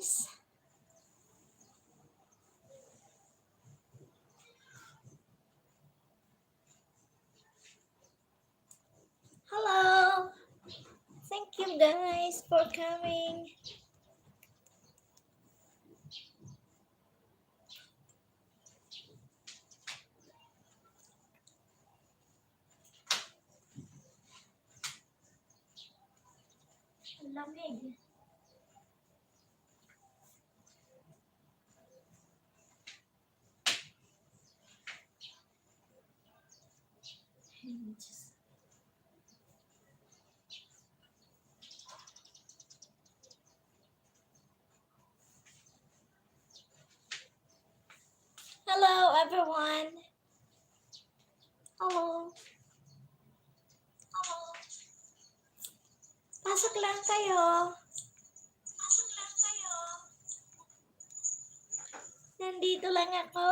guys. Hello. Thank you guys for coming. Ang lamig. Hello everyone. Hello. Hello. Pasok lang kayo. Pasok lang kayo. Nandito lang ako.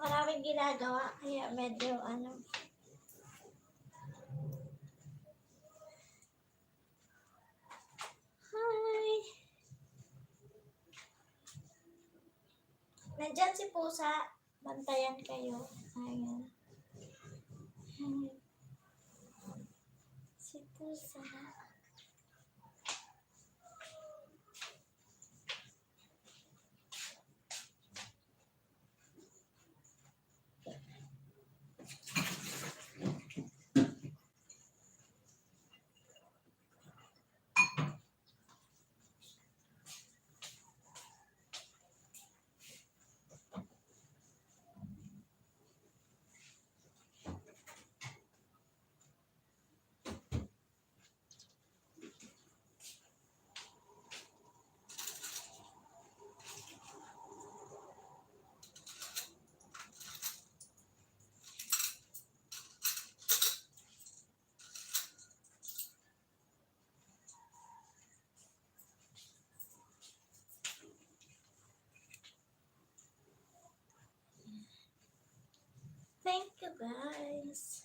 Maraming ginagawa kaya medyo Hi. Nandyan si Pusa. Bantayan kayo. Ayan. Si Pusa. Thank you guys.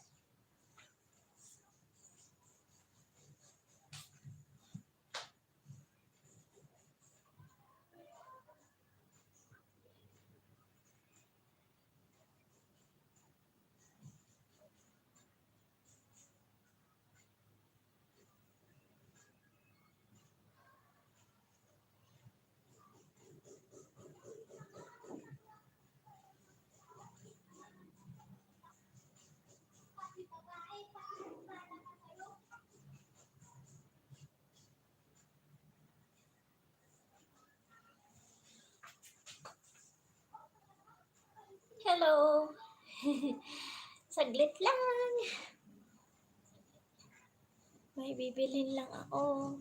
Hello. Saglit lang. May bibilin lang ako.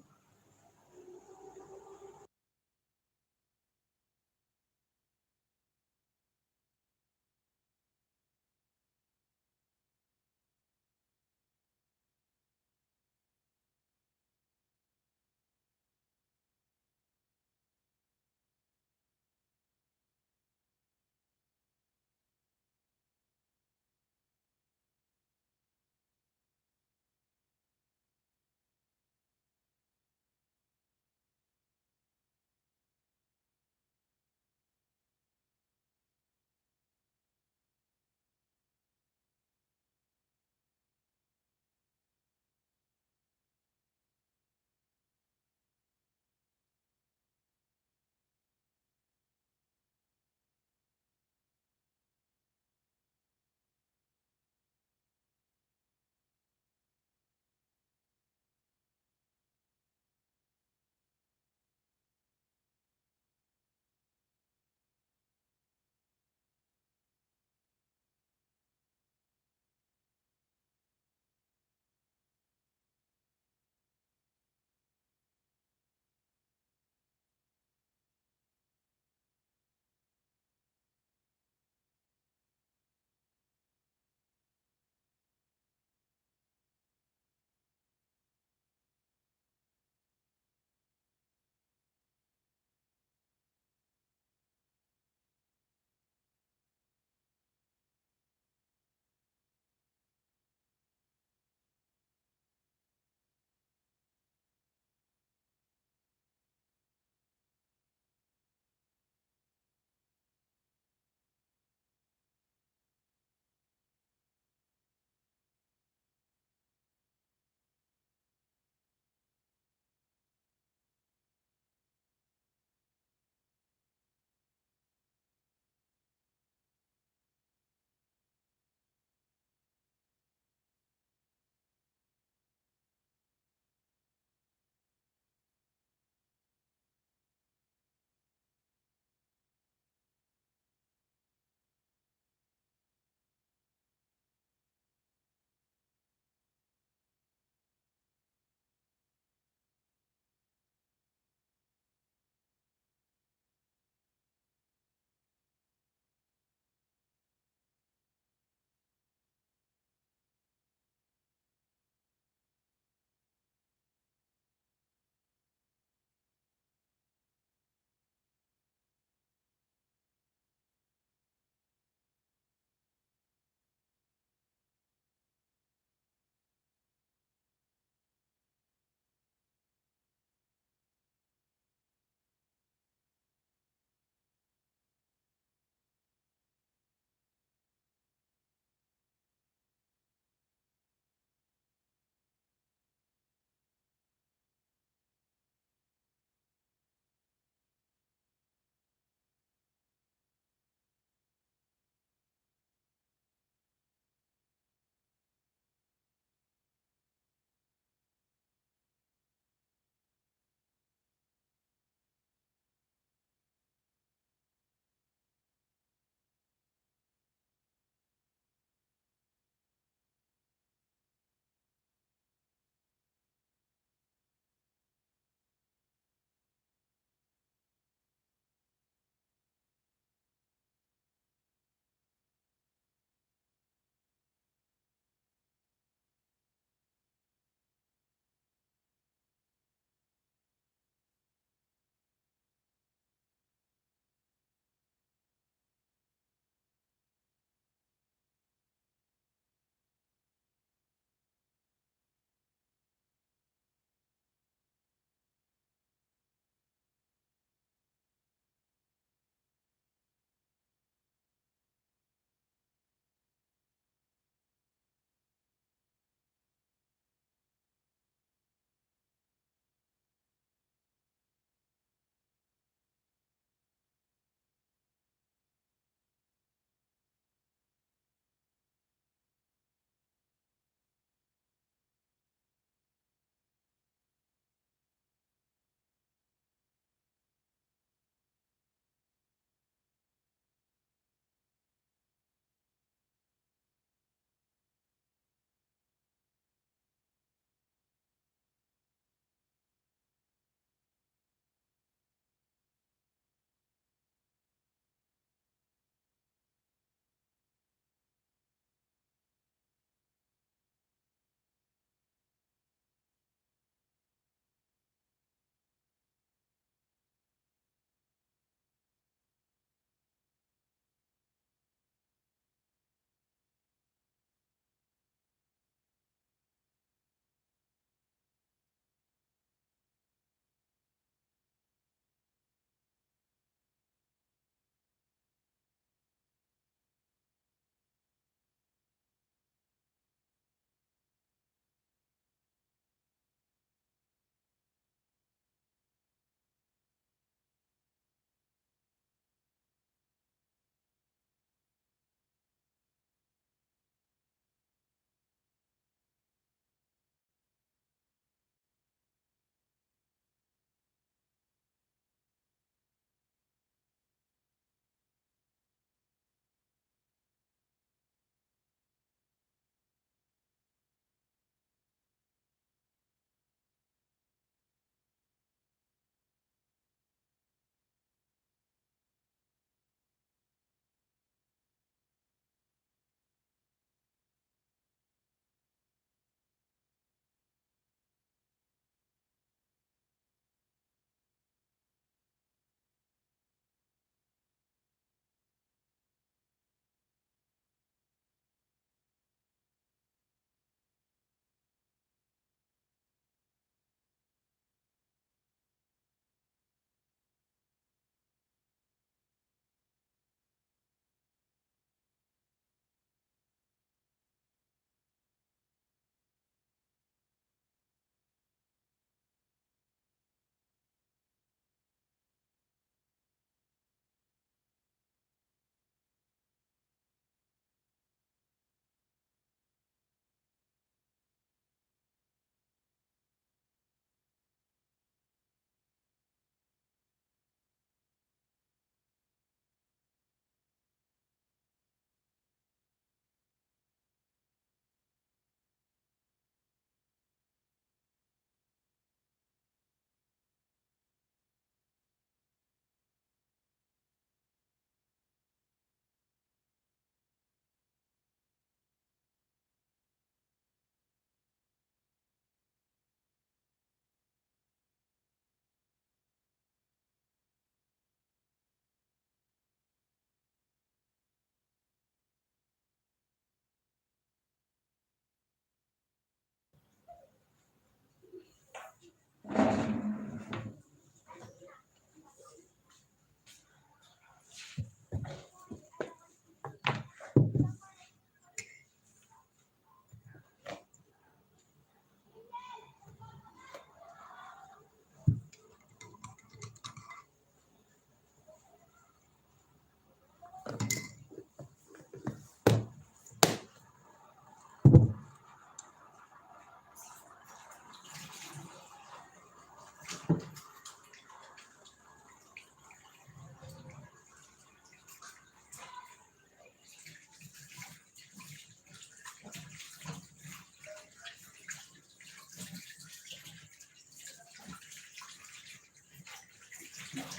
Hello!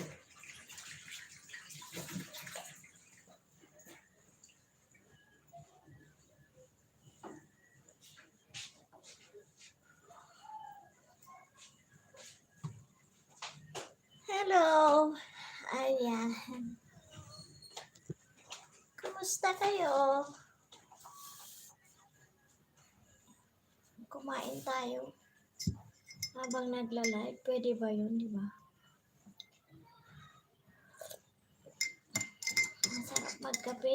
Ayan. Kumusta kayo? Kumain tayo habang nagla-live. Pwede ba yun, di ba? Ang sarap magkape.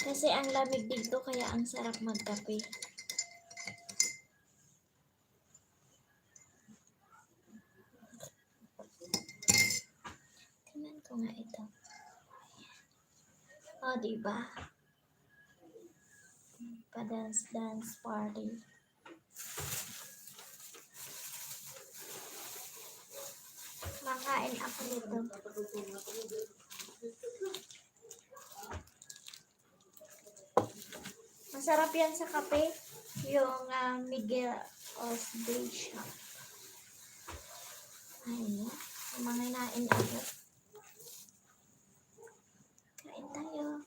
Kasi ang lamig dito, kaya ang sarap magkape. Tingnan ko nga ito. O, di ba? Pa-dance party. Makain ako nito. Masarap yan sa kape. Yung Miguel Osday Shop. Ayan. Mga nain ako. Kain tayo.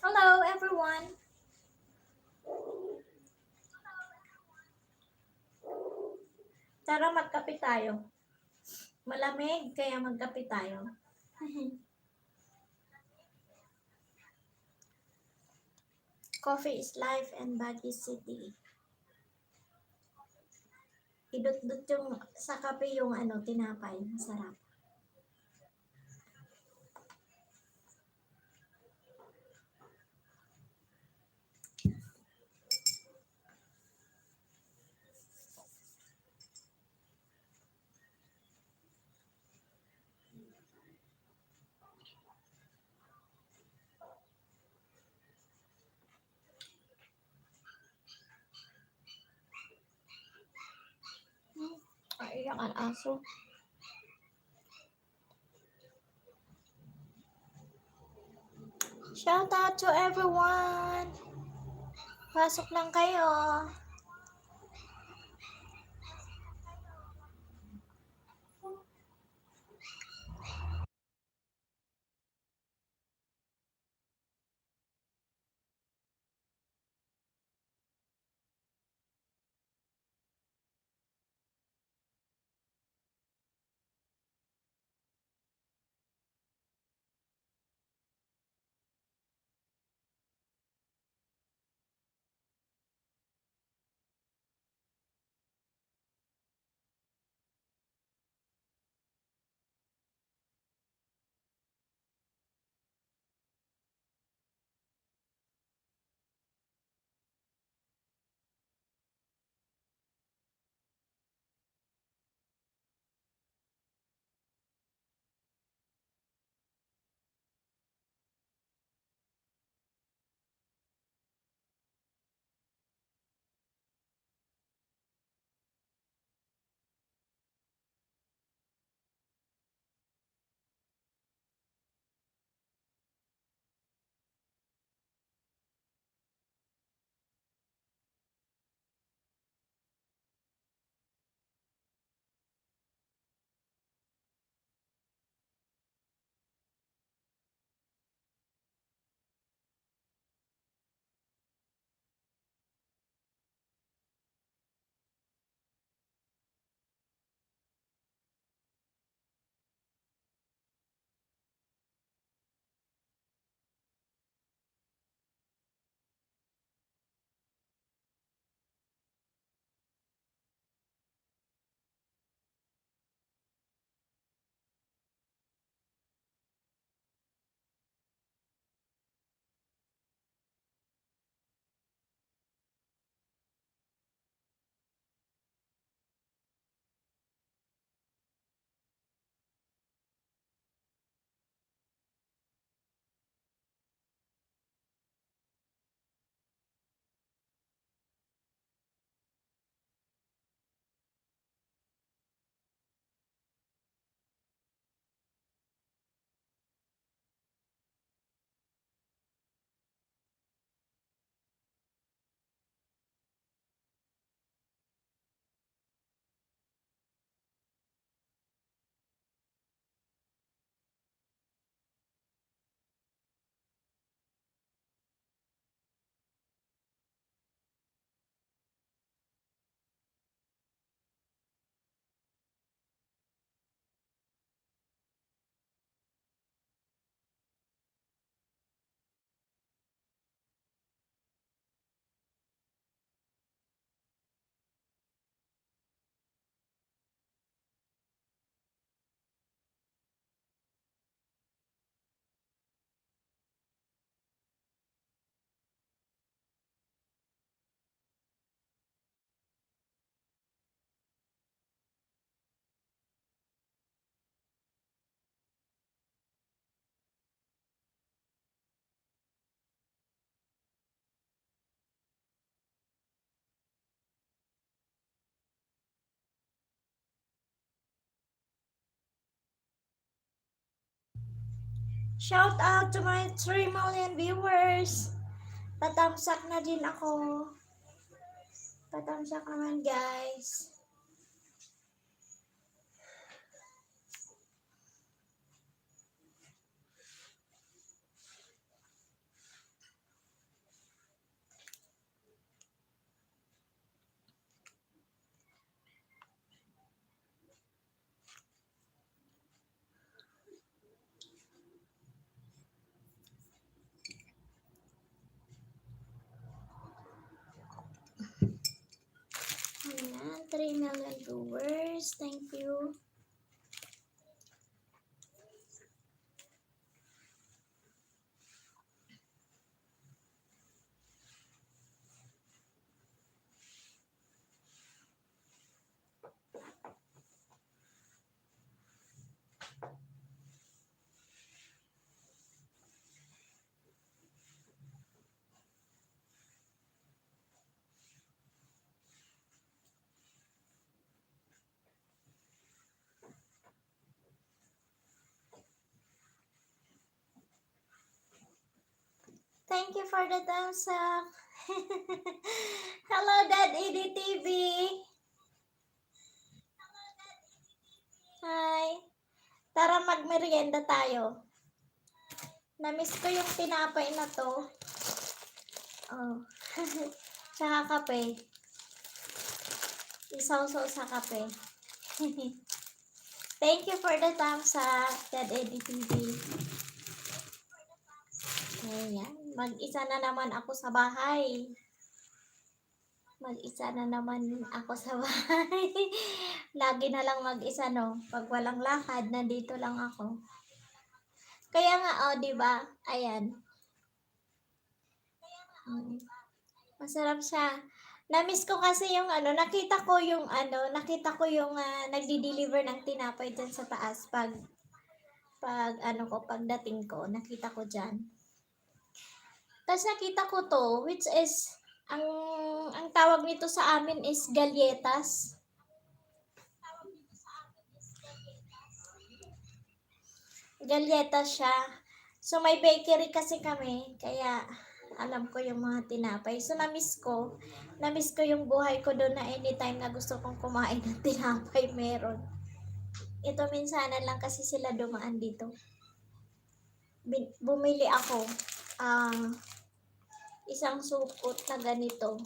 Hello everyone! Tara magkape tayo. Malamig, kaya magkape tayo. Coffee is life and body is city. Idot-dot yung sa kape yung tinapay. Masarap. Ay, yung aso. Shout out to everyone! Pasok lang kayo. Shout out to my 3 million viewers. Tatamsak na din ako. Tatamsak naman guys. $10. Thank you. Thank you for the thumbs up. Hello, Dad EDTV. Hi. Tara magmerienda tayo. Namiss ko yung tinapay na to. Oh. Tsaka kape. Isaw-saw sa kape. Thank you for the thumbs up, Dad EDTV. Ayan. Mag-isa na naman ako sa bahay. Mag-isa na naman ako sa bahay. Lagi na lang mag-isa, no? Pag walang lakad, nandito lang ako. Kaya nga, oh, di ba? Ayan. Masarap siya. Namiss ko kasi yung nakita ko yung nagdi-deliver ng tinapay dyan sa taas pagdating ko, nakita ko dyan. Tapos nakita ko to, which is, ang tawag nito sa amin is galletas. Galletas siya. So, may bakery kasi kami, kaya alam ko yung mga tinapay. So, namiss ko yung buhay ko doon na anytime na gusto kong kumain ng tinapay, meron. Ito minsanan lang kasi sila dumaan dito. Bumili ako isang supot na ganito,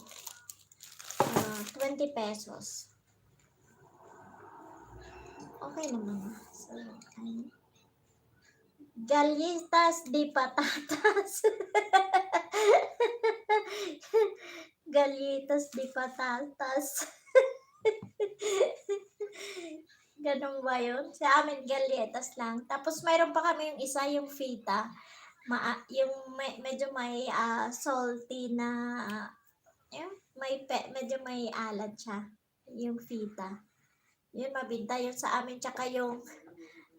20 pesos. Okay naman. So, galletas de patatas. Galletas de patatas. Ganun ba yun? Sa amin, galletas lang. Tapos, mayroon pa kami yung isa, yung fita. Medyo may salty na, medyo may alat siya. Yung fita. Yun, mabinta yun sa amin. Tsaka yung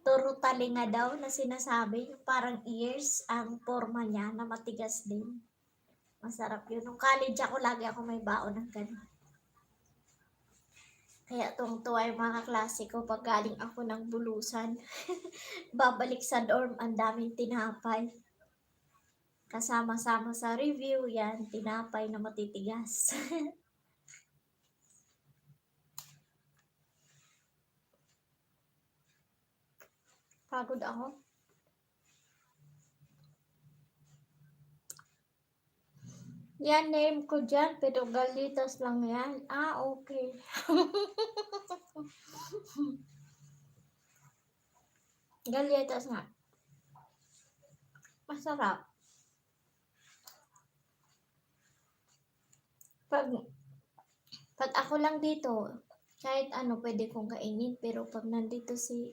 turo talinga daw na sinasabi, yung parang ears, ang forma niya na matigas din. Masarap yun. Nung college ako, lagi ako may baon ng ganun. Kaya tuwang-tuwa yung mga klase ko pag galing ako ng bulusan. Babalik sa dorm, ang daming tinapay. Kasama-sama sa review, yan, tinapay na matitigas. Pagod ako. Yan, name ko dyan, pero galletas lang yan. Ah, okay. Galletas nga. Masarap. Pag ako lang dito, kahit pwede kong kainin. Pero pag nandito si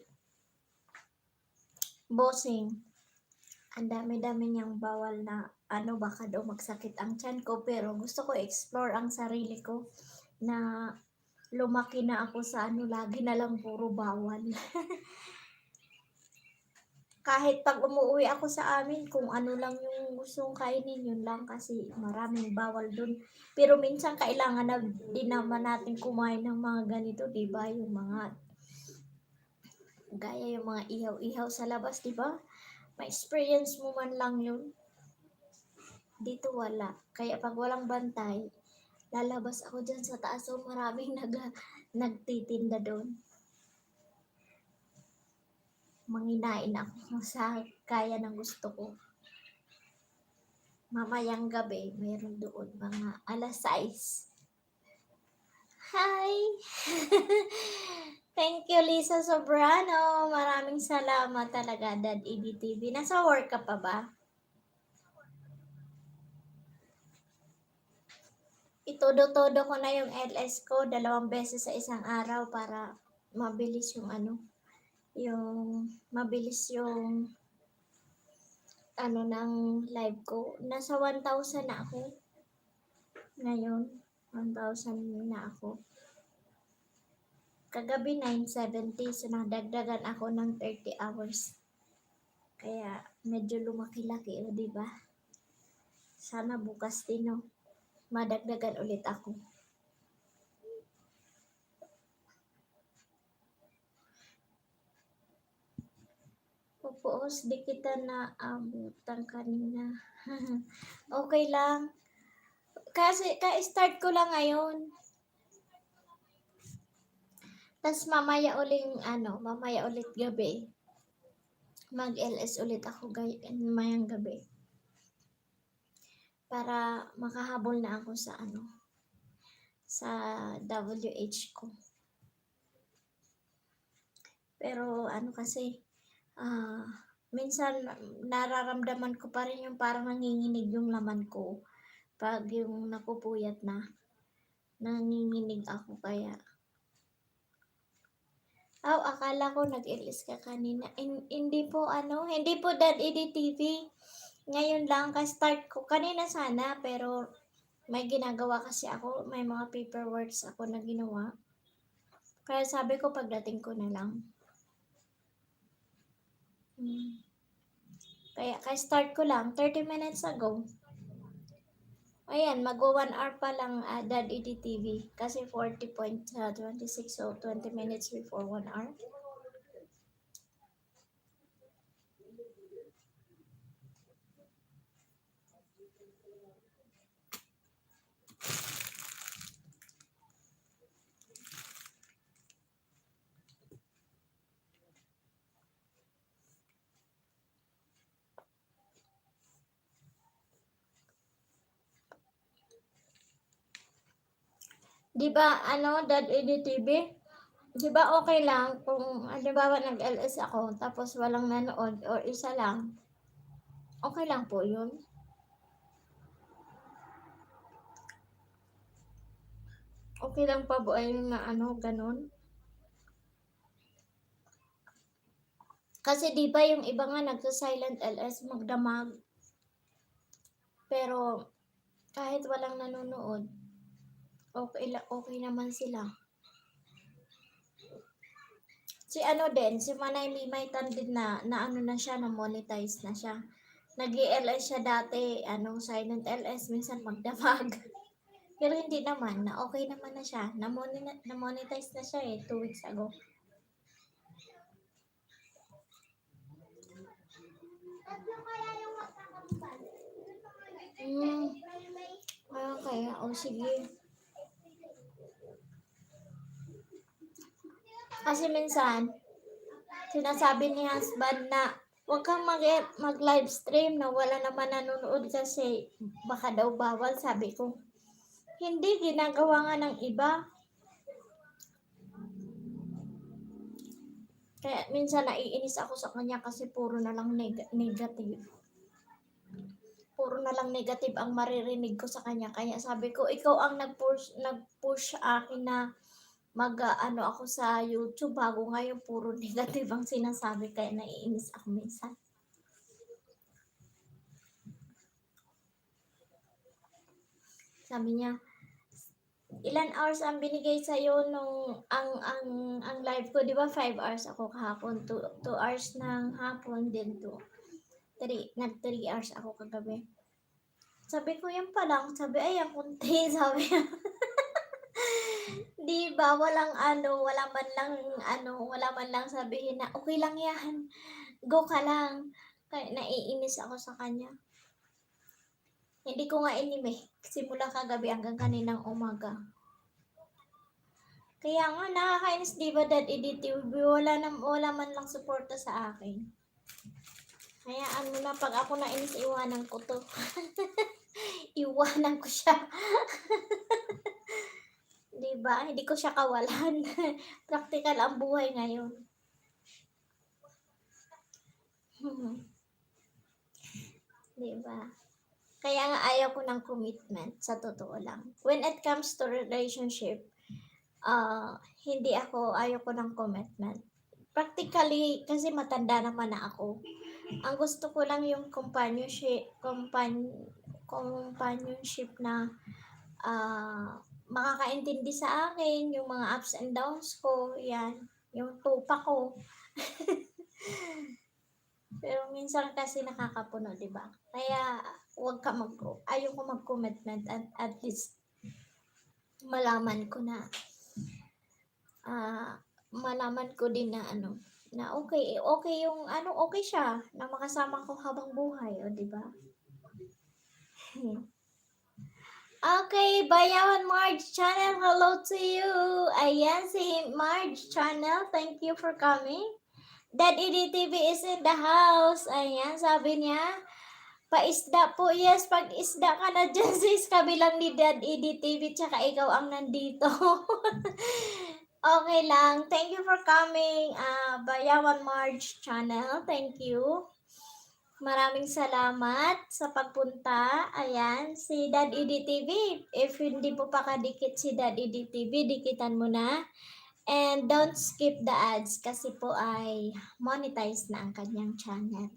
Bossing, ang dami-dami niyang bawal na baka daw magsakit ang tiyan ko. Pero gusto ko explore ang sarili ko na lumaki na ako sa lagi na lang puro bawal. Kahit pag umuwi ako sa amin, kung ano lang yung gustong kainin, yun lang kasi maraming bawal dun. Pero minsan kailangan na din naman natin kumain ng mga ganito, diba? Yung mga, gaya yung mga ihaw-ihaw sa labas, diba? Ma-experience mo man lang yun. Dito wala. Kaya pag walang bantay, lalabas ako dyan sa taas. So maraming nagtitinda doon. Manginain ako sa kaya ng gusto ko. Mamayang gabi, mayroon doon mga alas 6. Hi! Thank you, Lisa Sobrano. Maraming salamat talaga, Dad EDTV. Nasa work ka pa ba? Itodo-todo ko na yung LS ko 2 beses sa isang araw para mabilis yung ano, yung mabilis yung ano ng live ko. Nasa 1,000 na ako ngayon. 1,000 na ako. Kagabi 970, so nadagdagan ako ng 30 hours. Kaya medyo lumaki-laki, o di ba? Sana bukas din, no, madagdagan ulit ako. Pupuos, di kita na abutan kanina. Okay lang. Kasi ka-start ko lang ngayon. Tas mamaya ulit gabi. Mag-LS ulit ako mayang gabi. Para makahabol na ako sa sa WH ko. Pero kasi, minsan nararamdaman ko pa rin yung parang nanginginig yung laman ko. Pag yung napupuyat na, nanginginig ako kaya. Akala ko nag-LS ka kanina. Hindi po Dad Edi TV. Ngayon lang ka-start ko. Kanina sana, pero may ginagawa kasi ako. May mga paperworks ako na ginawa. Kaya sabi ko pagdating ko na lang. Kaya ka-start ko lang 30 minutes ago. Ayan, mag-1 hour pa lang Dad Edi TV. Kasi 40.26, so 20 minutes before 1 hour. Di ba, Dad Edi TV? Di ba okay lang kung, halimbawa nag-LS ako, tapos walang nanood, or isa lang, okay lang po yun? Okay lang pa po ayun na ganun? Kasi di ba yung iba nga nagsa-silent LS magdamag. Pero kahit walang nanonood, okay naman sila. Si si Manay Mimay din na na siya, na monetize na siya. Nag-LS siya dati, silent LS, minsan magdamag. Pero hindi naman, na okay naman na siya. Na-monetize na siya 2 weeks ago. Kaya, sige. Kasi minsan, sinasabi ni husband na huwag kang mag-live stream na wala naman nanonood kasi baka daw bawal. Sabi ko, hindi, ginagawa nga ng iba. Kaya minsan naiinis ako sa kanya kasi puro na lang negative. Puro na lang negative ang maririnig ko sa kanya. Kaya sabi ko, ikaw ang nag-push akin na ako sa YouTube, bago ngayon puro negative ang sinasabi, kaya naiinis ako minsan. Sabi niya, ilan hours ang binigay sa iyo nung ang live ko, di ba 5 hours ako kahapon, 2 hours ng hapon din to. 3 hours ako kagabi. Sabi ko, yan pa lang. Sabi, ay, ang kunti. Sabi niya. Di ba, wala man lang sabihin na, okay lang yan. Go ka lang. Kaya naiinis ako sa kanya. Hindi ko nga simula kagabi hanggang kaninang umaga. Kaya nga, nakakainis, di ba, Dad Edi TV? Wala man lang suporta sa akin. Kaya na, pag ako nainis, iwanan ko to. Iwanan ko siya. Diba? Hindi ko siya kawalan. Practical ang buhay ngayon. Diba? Kaya nga ayaw ko ng commitment, sa totoo lang. When it comes to relationship, Ayoko ng commitment. Practically, kasi matanda naman na ako. Ang gusto ko lang yung companionship na makakaintindi sa akin, yung mga ups and downs ko, yan, yung tupa ko. Pero minsan kasi nakakapuno, di ba? Kaya ayoko mag-commitment at least malaman ko na malaman ko din na na okay yung okay siya na makasama ko habang buhay, o di ba? Okay, Bayawan Marge Channel, hello to you. Ayan si Marge Channel, thank you for coming. Dad EDTV is in the house. Ayan, sabi niya, paisda po. Yes, pag isda ka na dyan sis, kabilang ni Dad EDTV, tsaka ikaw ang nandito. Okay lang. Thank you for coming, Bayawan Marge Channel. Thank you. Maraming salamat sa pagpunta. Ayan, si Dad EDTV. If hindi po pa kadikit si Dad EDTV, dikitan mo na. And don't skip the ads kasi po ay monetize na ang kanyang channel.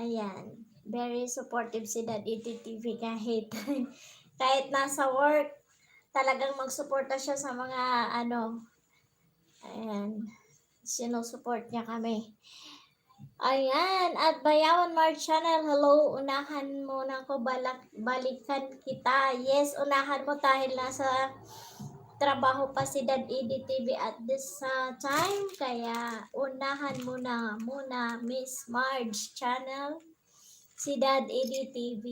Ayan, very supportive si Dad EDTV kahit nasa work, talagang magsuporta siya sa mga ayan, sinusupport niya kami. Ayan, at Bayawan Marge Channel, hello, unahan mo na ako, balikan kita. Yes, unahan mo dahil nasa trabaho pa si Dad EDTV at this time, kaya unahan mo na muna, Miss Marge Channel, si Dad EDTV.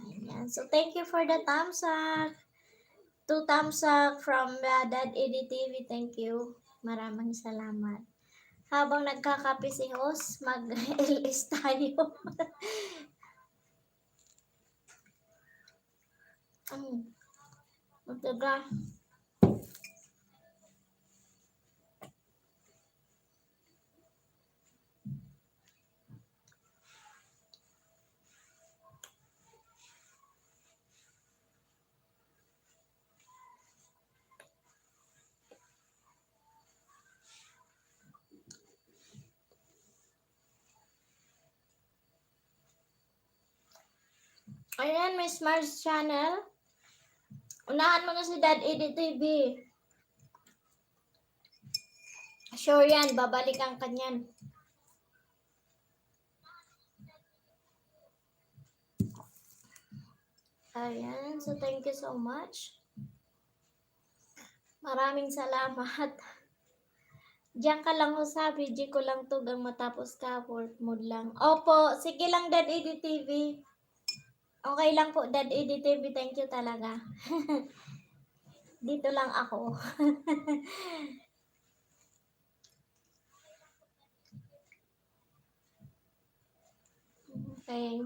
Ayan, so thank you for the thumbs up. 2 thumbs up from Dad EDTV, thank you. Maraming salamat. Habang nagkakape si host, mag-LS tayo. Magtaga. Ayan, Miss Mars Channel. Unahan mo na si Dad EDTV. Sure yan, babalikan ka niyan. Ayan, so thank you so much. Maraming salamat. Diyan ka lang ho sabi, di ko lang tugang matapos ka, work mode lang. Opo, sige lang Dad EDTV. Okay lang po Dad EDTV, thank you talaga. Dito lang ako. Okay.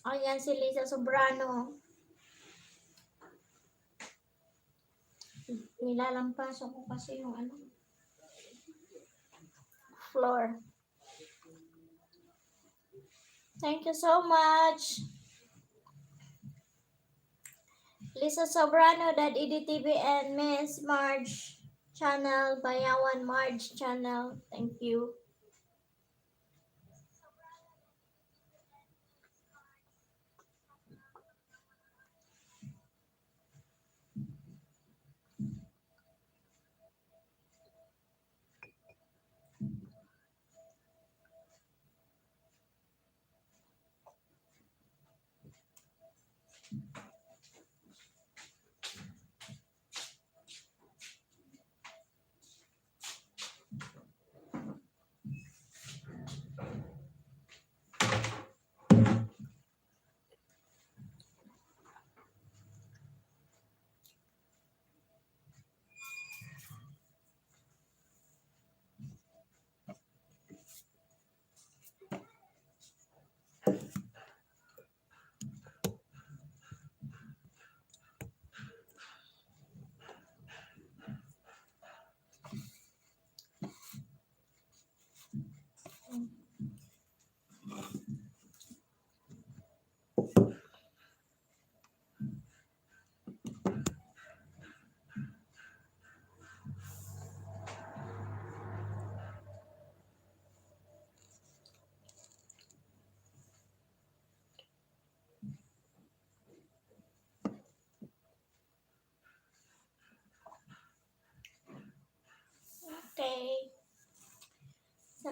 Ayan si Lisa Sobrano. Nilalampasan ko kasi yung floor. Thank you so much. Lisa Sobrano, Dad EDTV, and Miss Marge Channel, Bayawan Marge Channel. Thank you.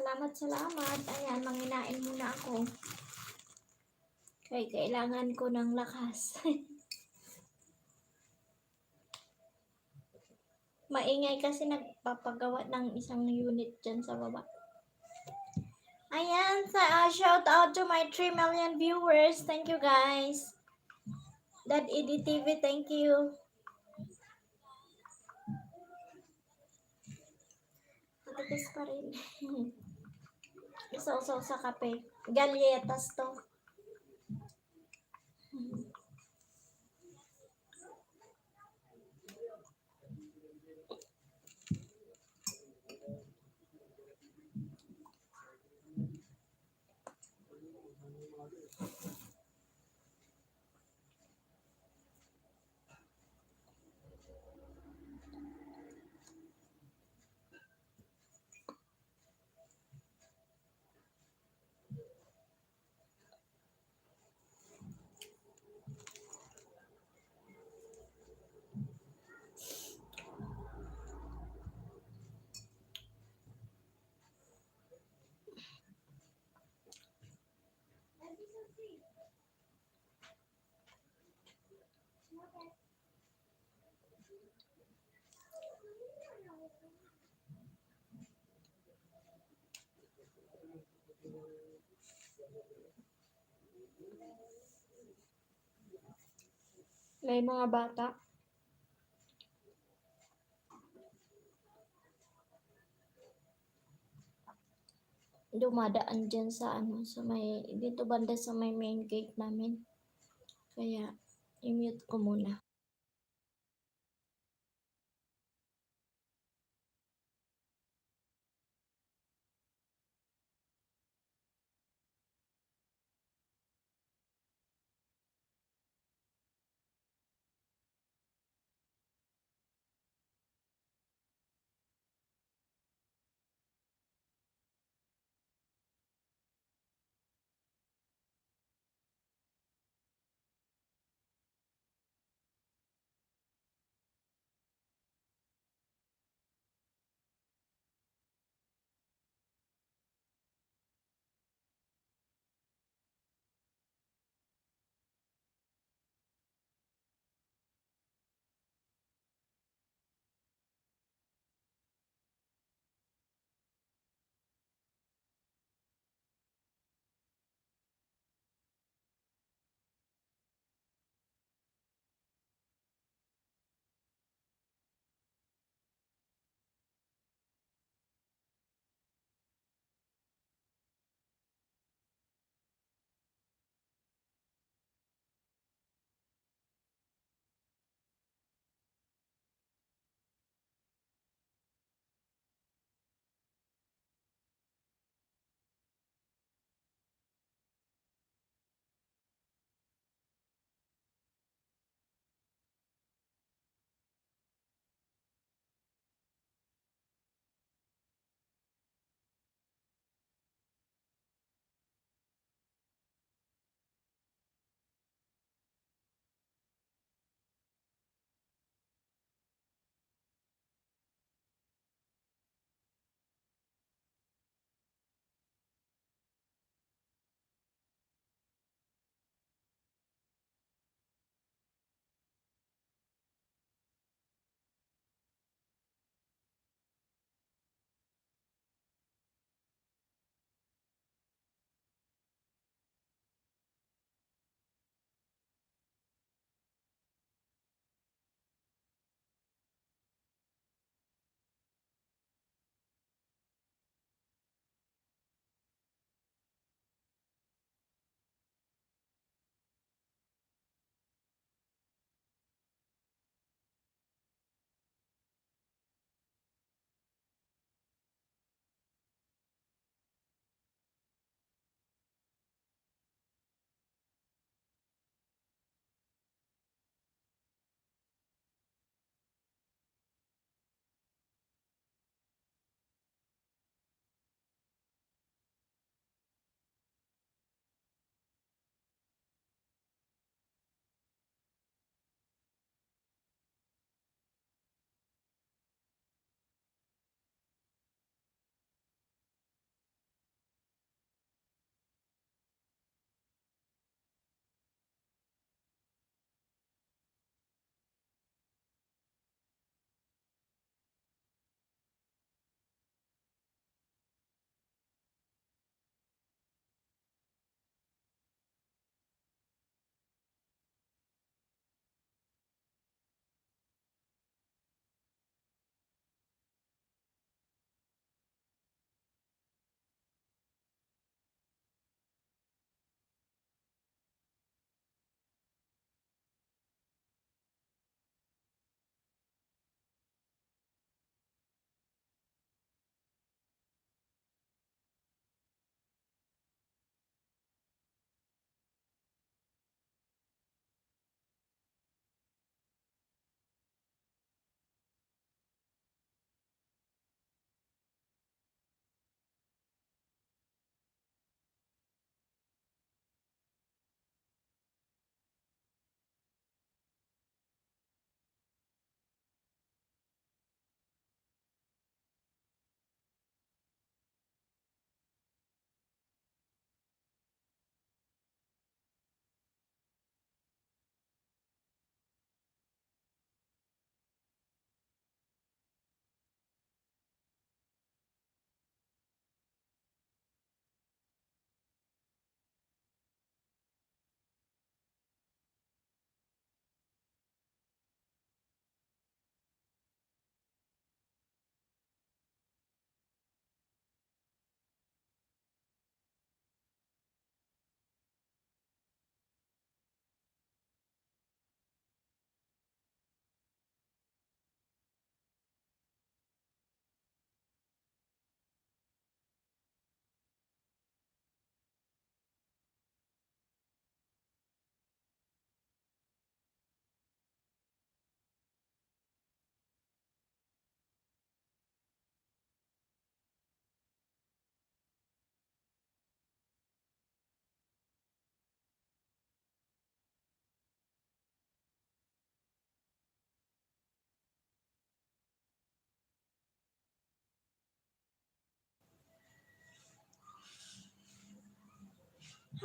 salamat, salamat. Ayan, manginain muna ako. Kaya kailangan ko ng lakas. Maingay kasi nagpapagawa ng isang unit dyan sa baba. Ayan, shout out to my 3 million viewers. Thank you guys. Dad Edi TV, thank you. Matigas pa rin. Isa-usaw sa kape. Galletas to. May mga bata. Dumadaan dyan sa sa may, dito banda sa may main gate namin. Kaya, i-mute ko muna.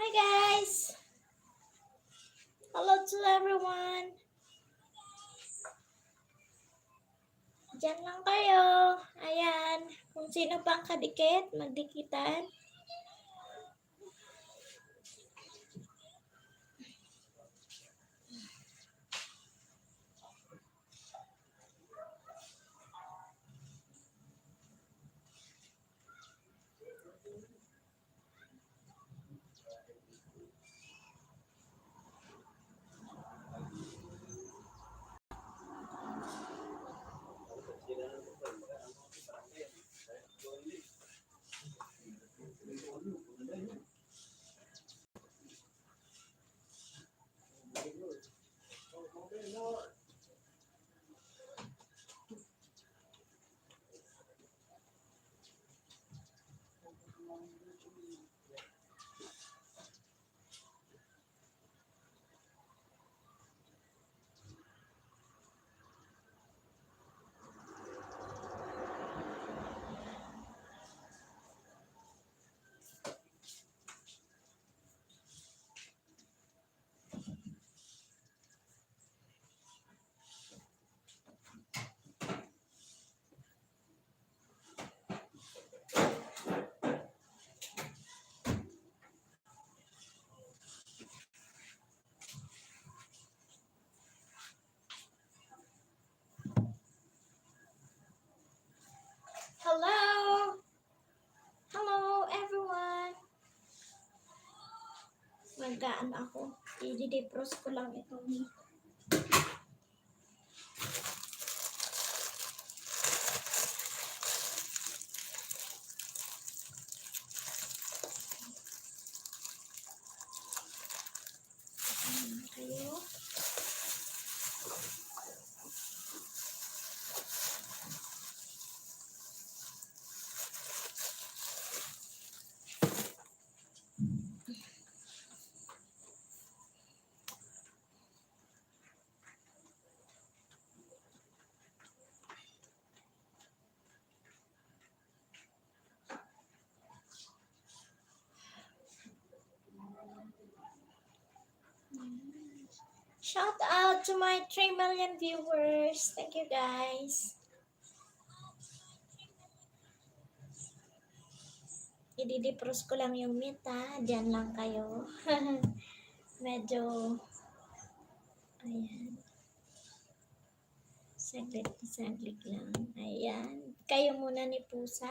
Hi guys! Hello to everyone! Diyan lang kayo. Ayan. Kung sino pang kadikit, magdikitan. Hello! Hello everyone! Magkaan ako. I-defrost ko lang itong kayo. Shout out to my 3 million viewers. Thank you guys. I-defrost ko lang yung meat ha. Diyan lang kayo. Medyo, ayan. Saglit lang. Ayan. Kayo muna ni Pusa.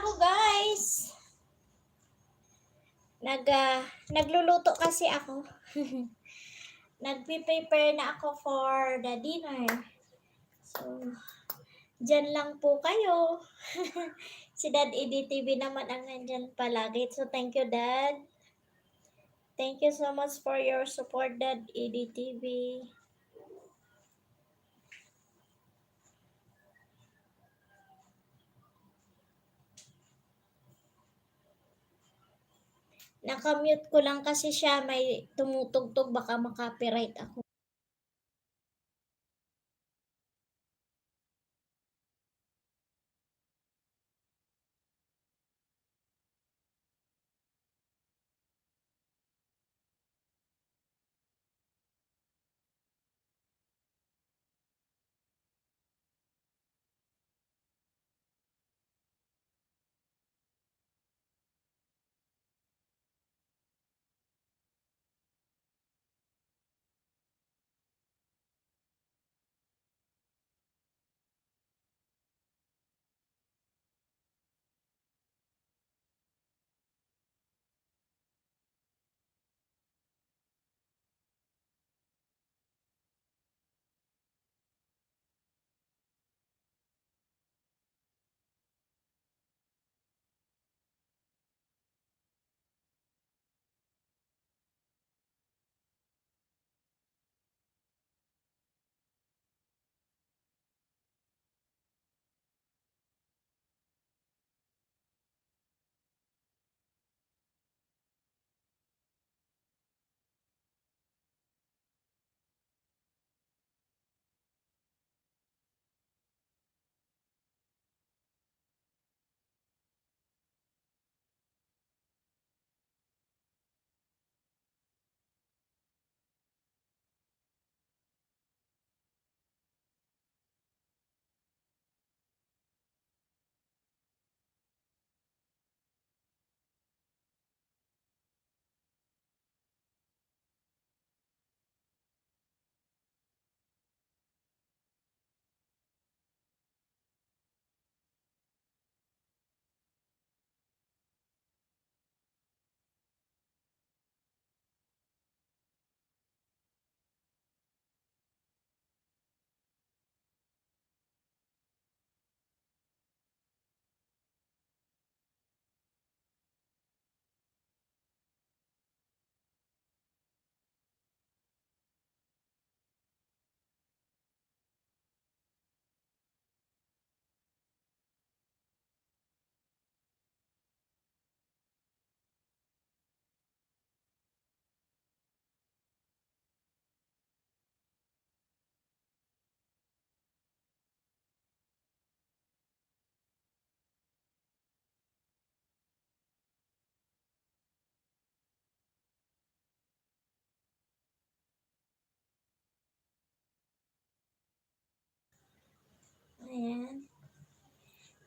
ako, guys. Nagluluto kasi ako. Nagpe-prepare na ako for the dinner. So, dyan lang po kayo. Si Dad EDTV naman ang nandyan palagi. So, thank you, Dad. Thank you so much for your support, Dad EDTV. Nakamute ko lang kasi siya, may tumutugtog, baka makopyright ako. Ayan.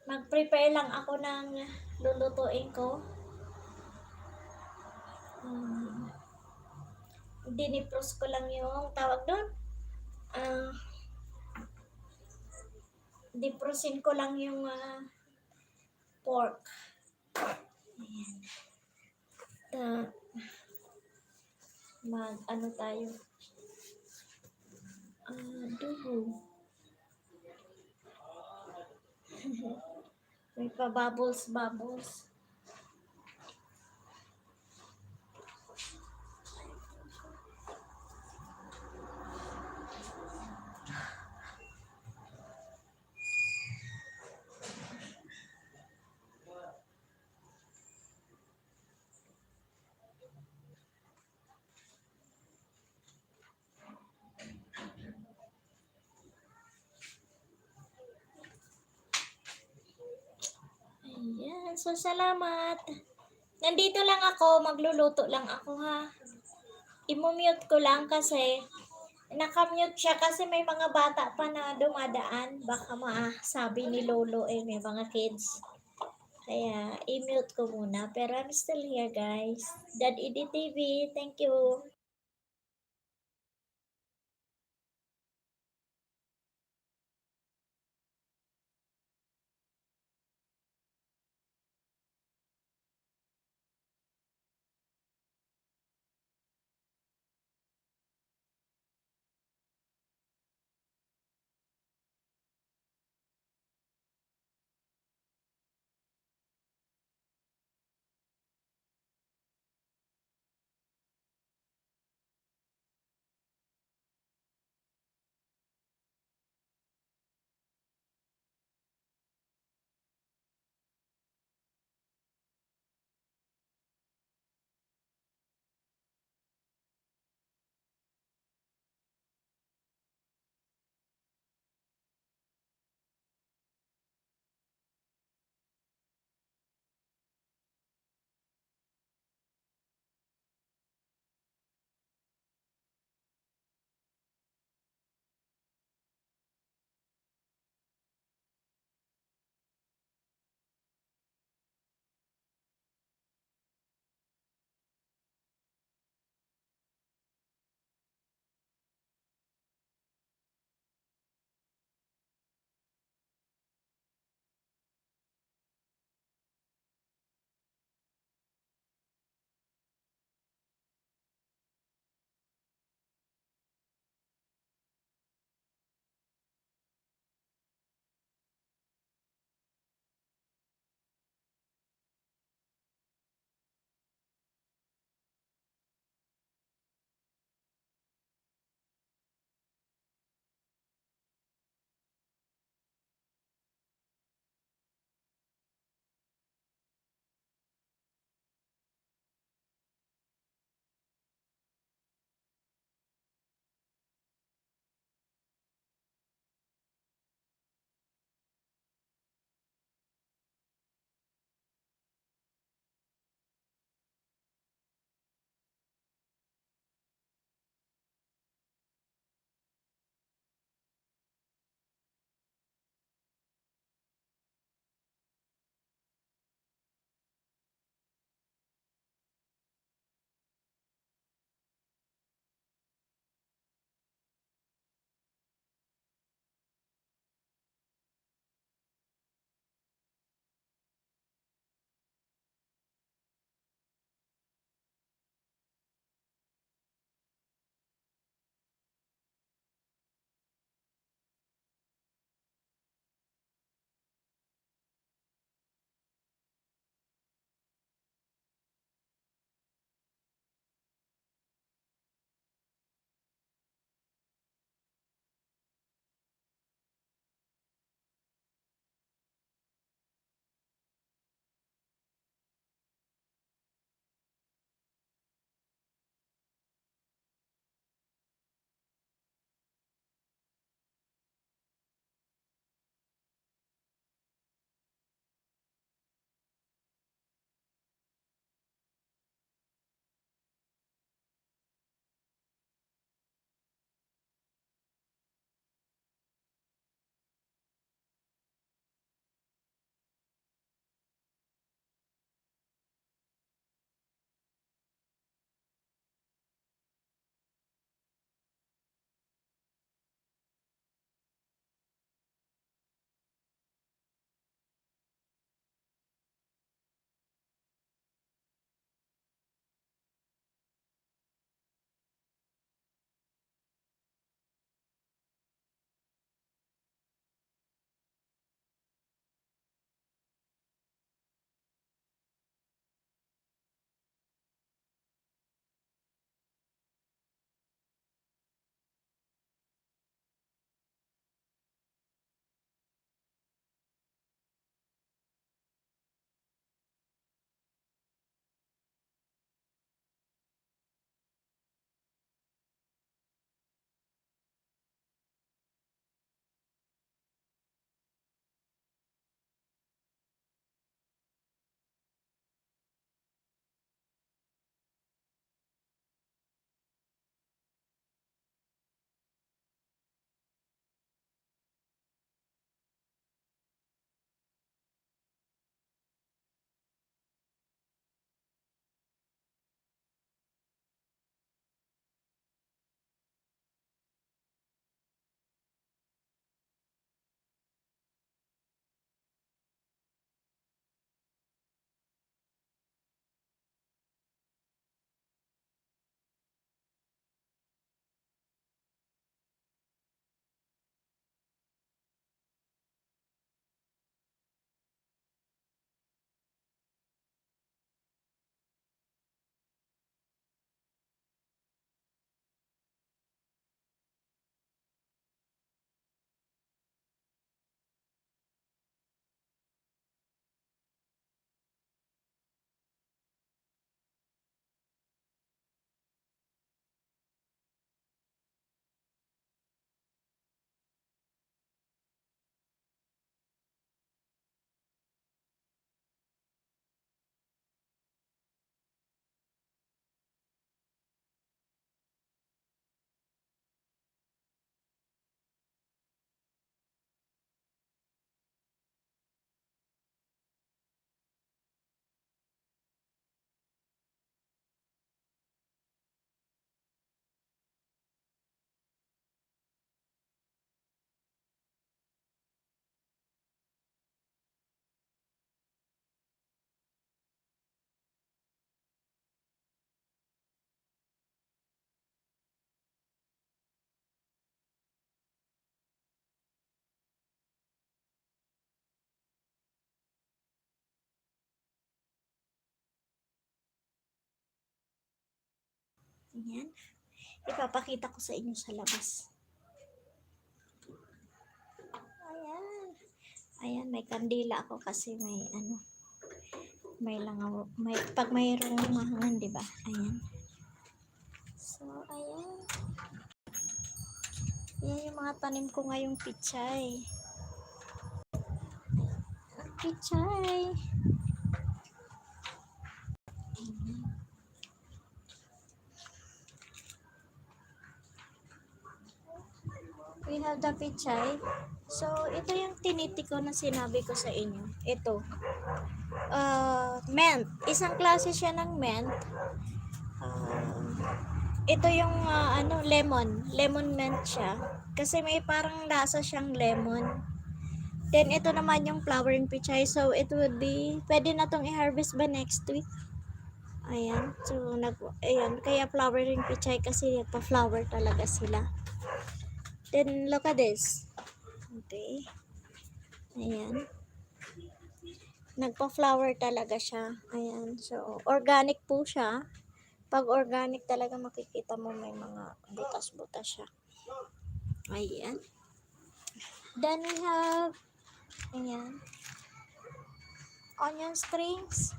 Mag-prepare lang ako ng lulutuin ko. Um, Dinipros ko lang yung tawag doon. Diprosin ko lang yung pork. Ayan. Ano tayo? Adobo. May pa bubbles. Ayan. So, salamat. Nandito lang ako. Magluluto lang ako, ha. I-mute ko lang kasi nakamute siya kasi may mga bata pa na dumadaan. Baka masabi ni Lolo may mga kids. Kaya i-mute ko muna. Pero I'm still here, guys. Dad EDTV, thank you. Ayan. Ipapakita ko sa inyo sa labas. Ayan. Ayan, may kandila ako kasi may ano, may langaw, pag mayroong mahangan, di ba? Ayan. So, ayan. Yan yung mga tanim ko ngayong pichay. Pichay. We have the pichay. So, ito yung tinitiko na sinabi ko sa inyo. Ito. Mint. Isang klase siya ng mint. Ito yung ano, lemon. Lemon mint siya. Kasi may parang lasa siyang lemon. Then, ito naman yung flowering pichay. So, it would be, pwede na tong i-harvest ba next week? Ayan. So, ayan. Kaya flowering pichay kasi pa-flower talaga sila. Then, look at this. Okay. Ayan. Nagpa-flower talaga siya. Ayan. So, organic po siya. Pag organic talaga makikita mo may mga butas-butas siya. Ayan. Then, we have, ayan, onion strings.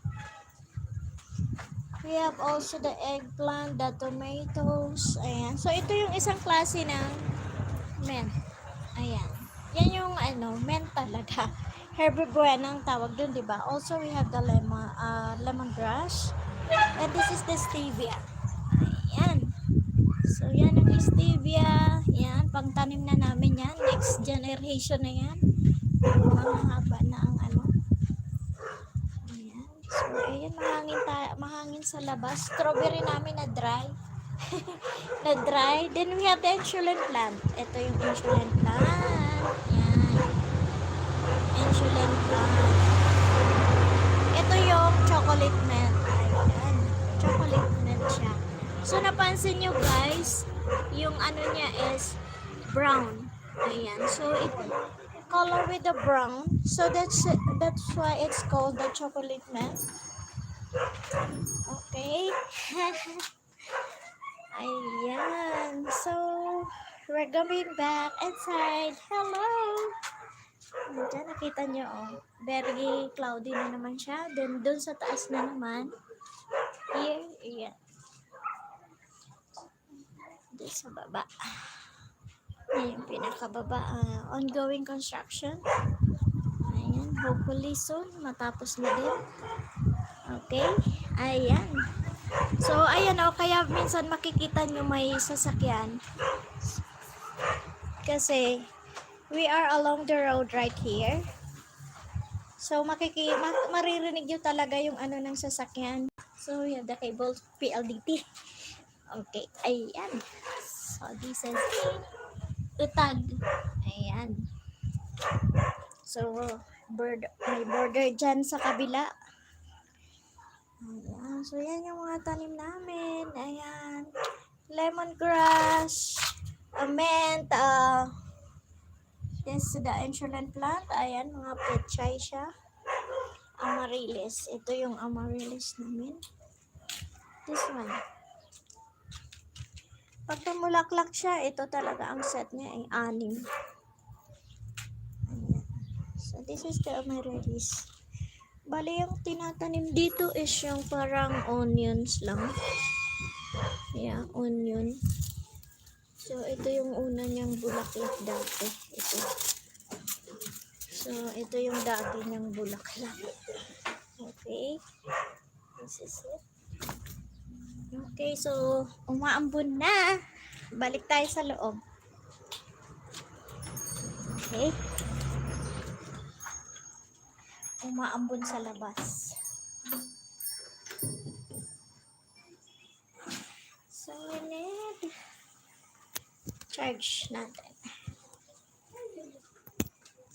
We have also the eggplant, the tomatoes. Ayan. So, ito yung isang klase ng mint. Ayan. Yan yung ano, mint talaga. Herbibuena ang tawag dun, di ba? Also, we have the lemongrass. And this is the stevia. Ayan. So, yan ang stevia. Yan. Pangtanim na namin yan. Next generation na yan. Mahaba na ang ano. Ayan. So, ayan. Mahangin sa labas. Strawberry namin na dry. Na dry. Then we have the insulin plant. Ito yung insulin plant. Yan. Insulin plant. Ito yung chocolate mint. Ayan. Chocolate mint siya. So, napansin nyo guys, yung ano niya is brown. Ayan. So, it color with the brown. So, that's why it's called the chocolate mint. Okay. Ayan. So, we're going back inside. Hello! Diyan, nakita nyo, oh. Very cloudy na naman siya. Then, dun sa taas na naman. Here, ayan. Dun sa baba. Ayan, yung pinakababa. Ongoing construction. Ayan. Hopefully soon, matapos na din. Okay. Ayan. So, ayan o, kaya minsan makikita nyo may sasakyan. Kasi, we are along the road right here. So, maririnig nyo talaga yung ano ng sasakyan. So, we have the cable PLDT. Okay, ayan. So, this is utag. Ayan. So, may border dyan sa kabila. Ayan. So, yan yung mga tanim namin. Ayan. Lemongrass. Mint. This is the insulin plant. Ayan, mga pechay siya. Amaryllis. Ito yung amaryllis namin. This one. Pag tumulaklak siya, ito talaga ang set niya ay 6. Ayan. So, this is the amaryllis. Bali, yung tinatanim dito is yung parang onions lang. Yeah, onion. So, ito yung una niyang bulaklak dati. Ito. So, ito yung dati niyang bulaklak. Okay. This is it. Okay, so, umaambon na. Balik tayo sa loob. Okay. Umaambon sa labas. So, we need charge natin.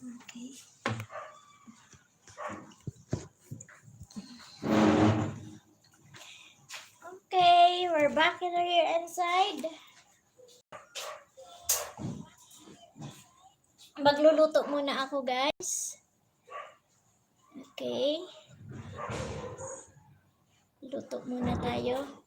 Okay. Okay, we're back here inside. Magluluto muna ako, guys. Okay. Luto muna tayo.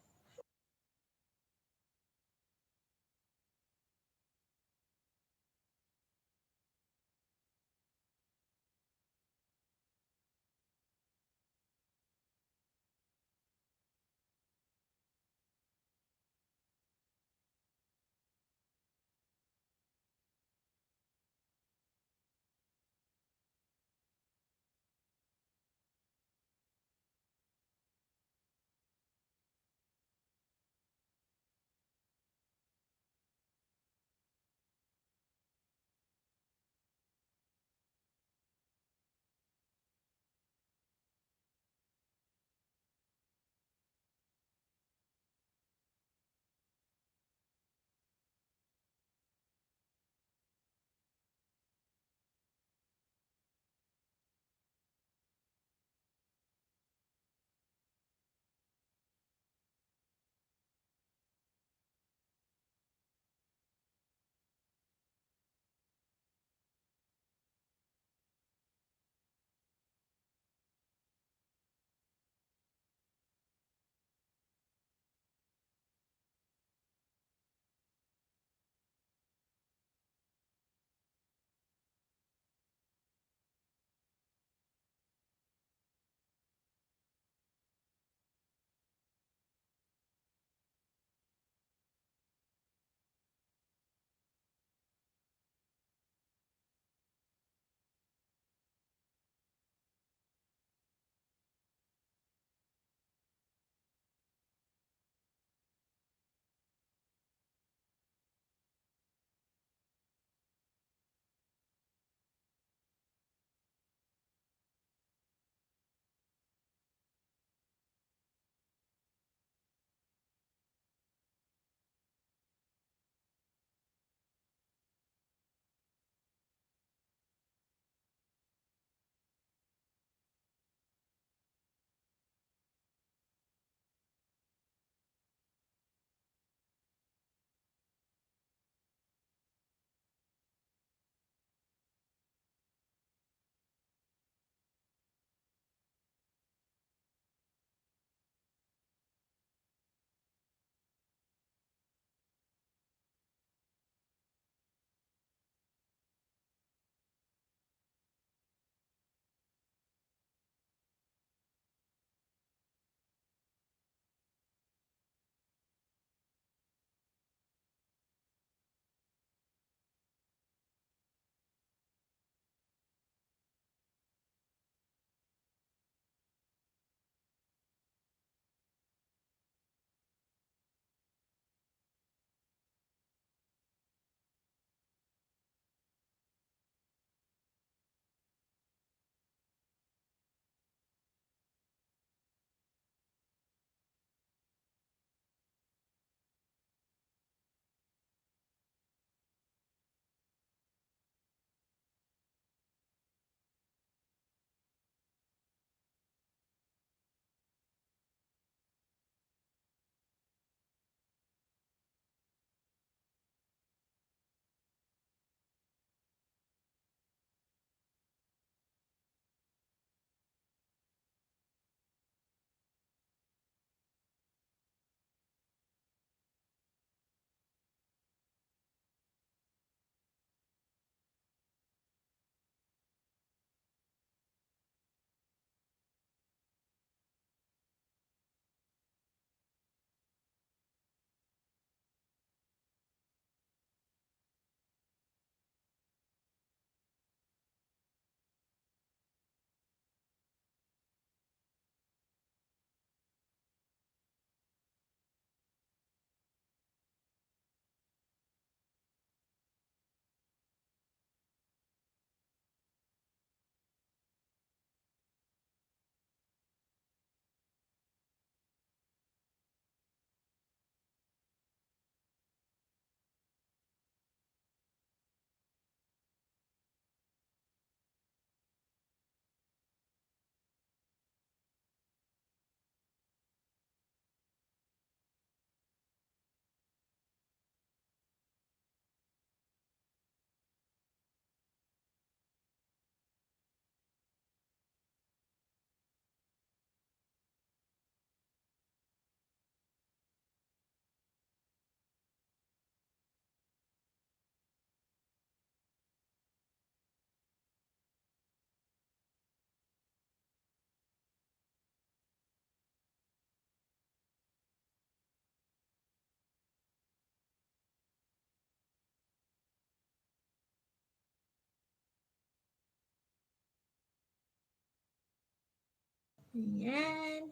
Ayan.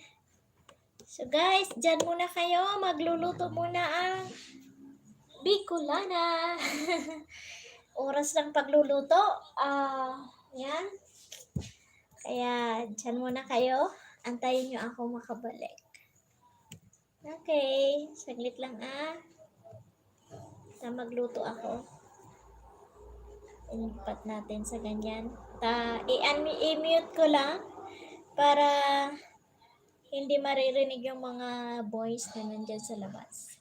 So guys, dyan muna kayo. Magluluto muna ang Bicolana. Oras ng pagluluto. Yan. Kaya dyan muna kayo. Antayin nyo ako makabalik. Okay. Saglit lang na magluto ako. Ilipat natin sa ganyan. I-mute ko lang para hindi maririnig yung mga voice na nandyan sa labas.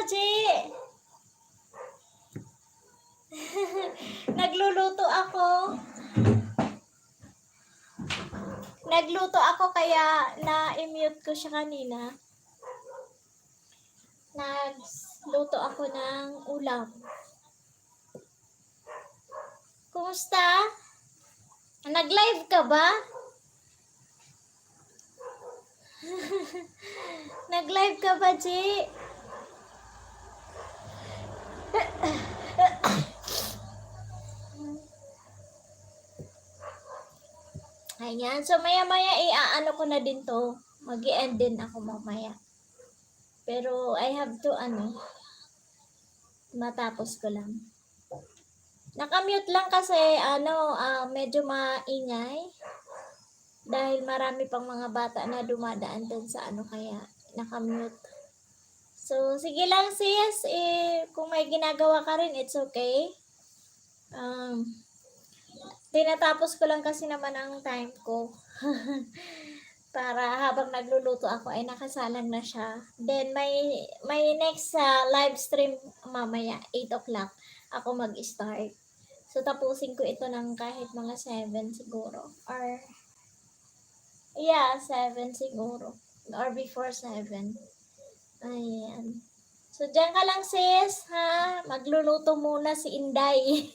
G. Nagluluto ako. Nagluto ako kaya na-mute ko siya kanina. Nagluto ako ng ulam. Kumusta? Nag-live ka ba? Nag-live ka ba, G? Ayan. So, maya-maya, i-ano ko na din to. Mag-i-end din ako mamaya. Pero, I have to, matapos ko lang. Nakamute lang kasi, medyo maingay. Dahil marami pang mga bata na dumadaan din sa kaya nakamute. So, sige lang sis, kung may ginagawa ka rin, it's okay. Tinatapos ko lang kasi naman ang time ko. Para habang nagluluto ako ay nakasalang na siya. Then may next live stream mamaya 8 o'clock ako mag-start. So tapusin ko ito ng kahit mga 7 siguro or 7 siguro or before 7. Ayan. So diyan ka lang sis, ha? Magluluto muna si Inday.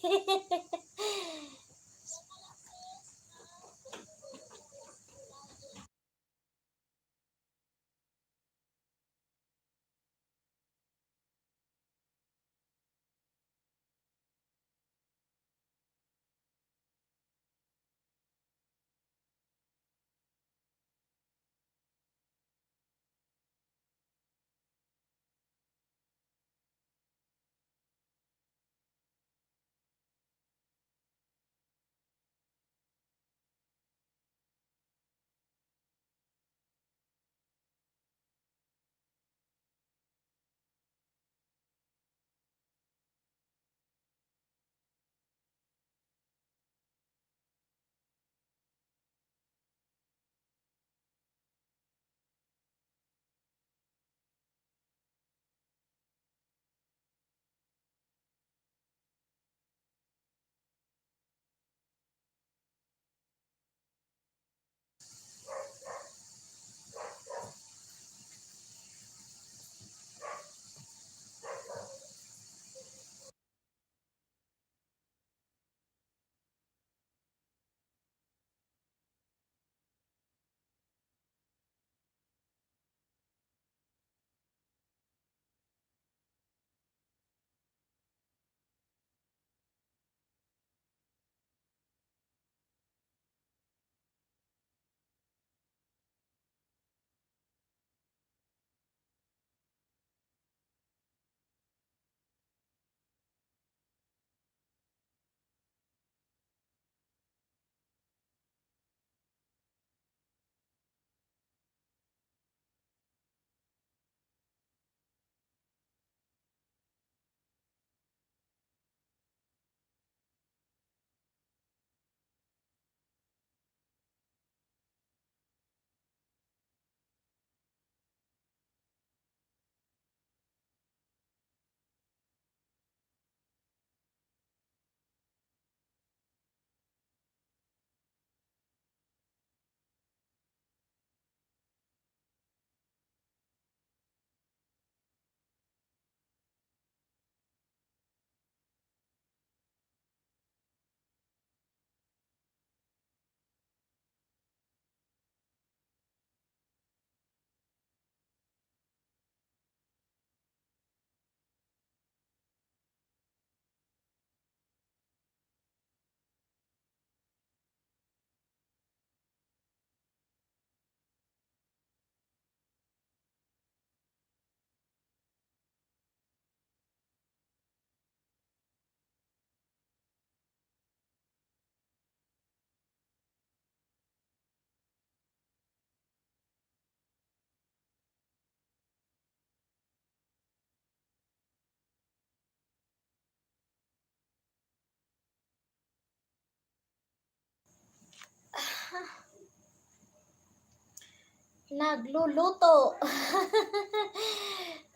Nagluluto.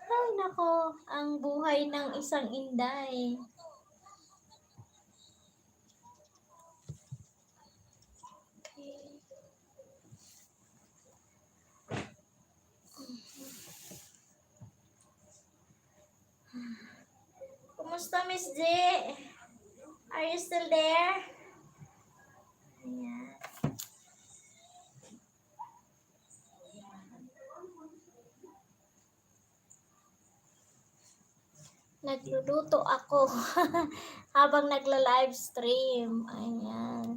Ay nako, ang buhay ng isang inday. Okay. Kumusta, Miss J? Are you still there? Ayan. Nagluluto ako habang nagla-live stream. Ayan.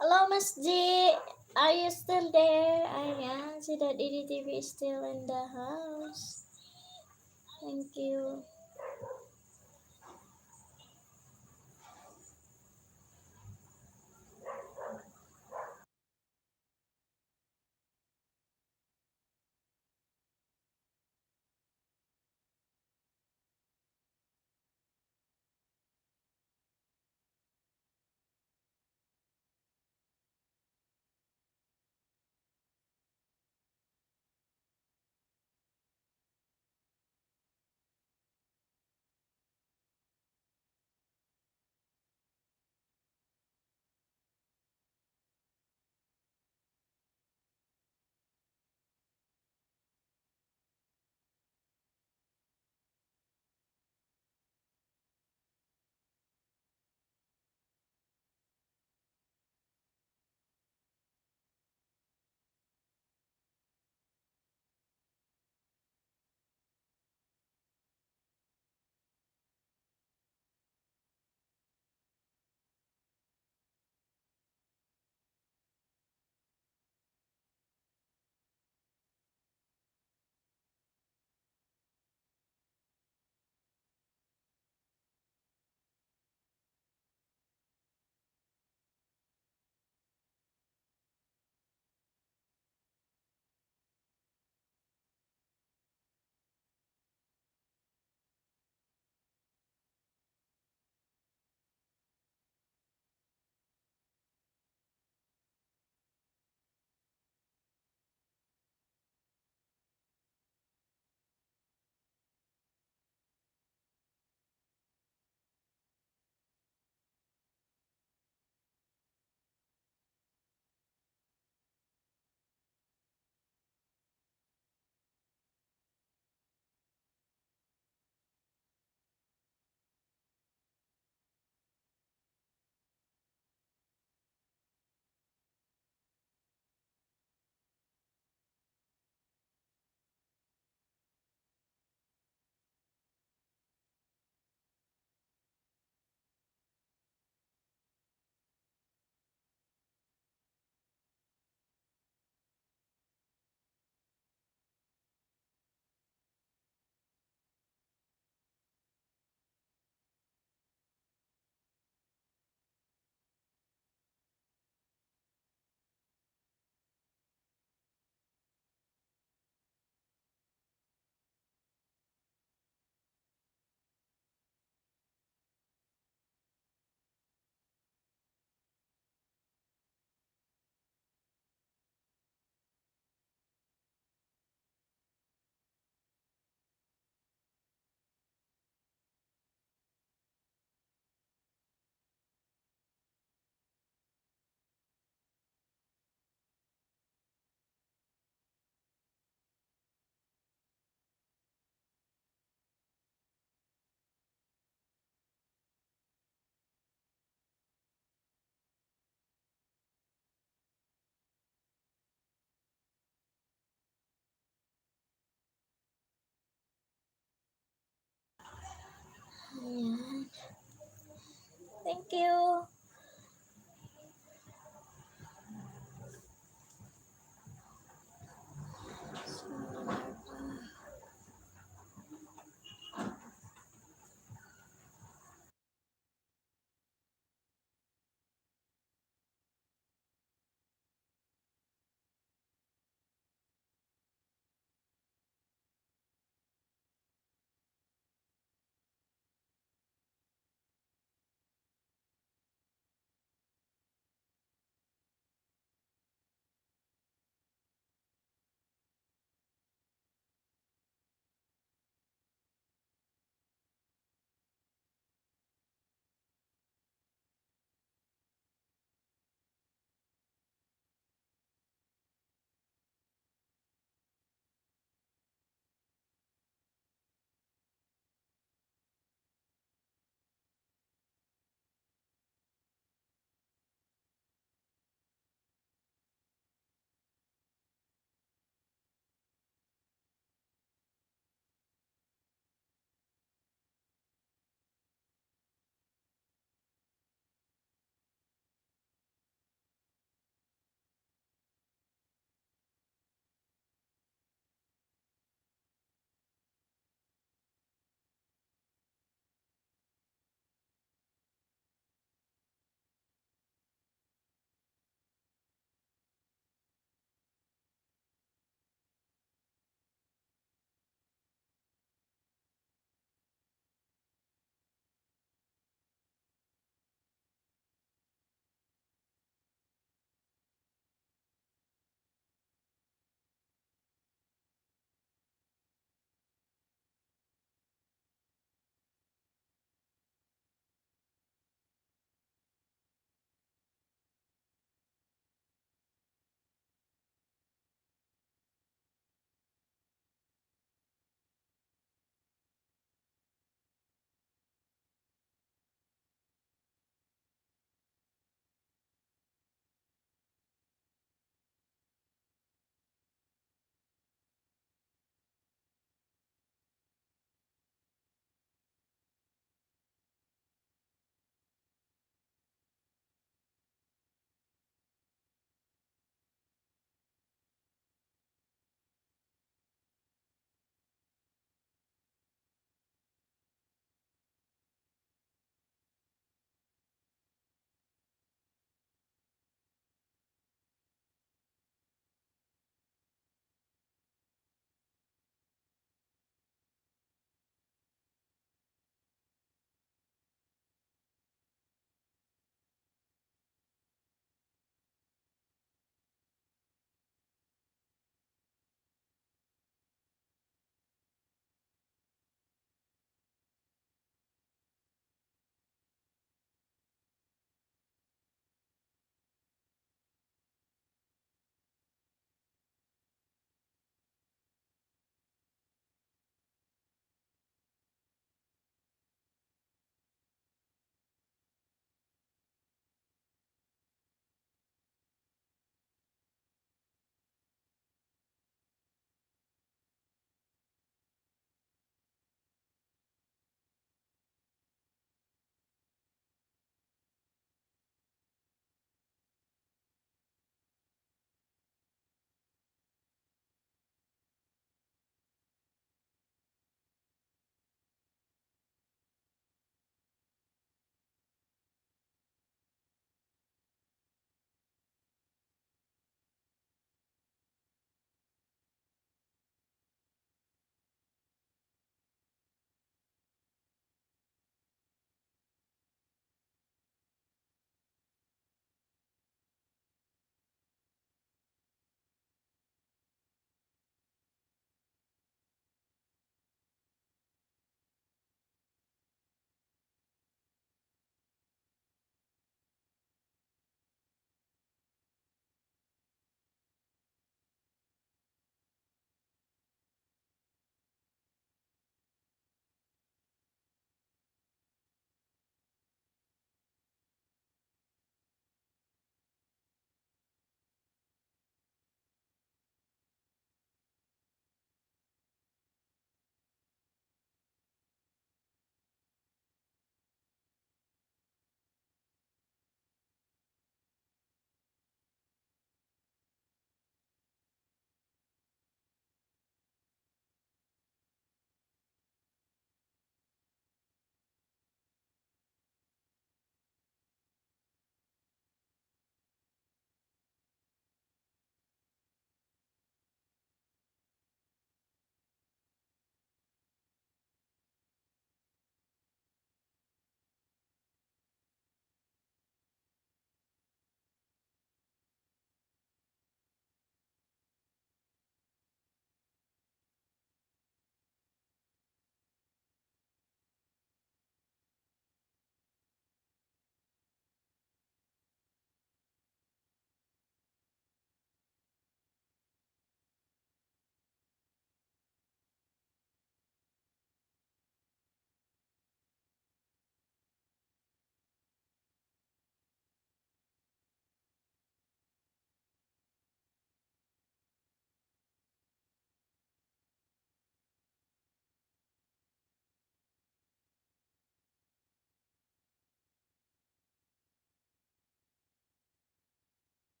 Hello, Miss G. Are you still there? Ayan, si Dad EDTV is still in the house. Thank you. Ayan. Thank you.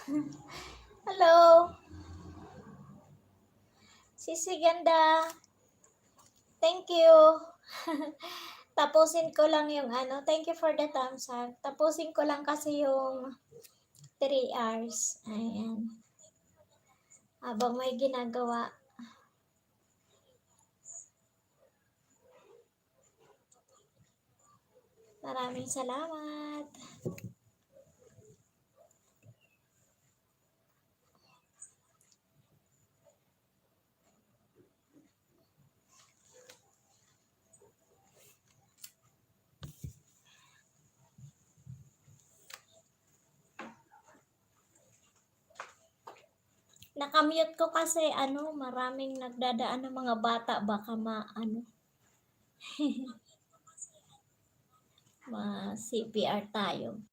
Hello, Sisi Ganda. Thank you. Tapusin ko lang yung ano. Thank you for the thumbs up. Tapusin ko lang kasi yung 3 hours. Ayan. Habang may ginagawa. Maraming salamat. Nakamute ko kasi ano, maraming nagdadaan ng mga bata. Baka ano, ma-CPR tayo.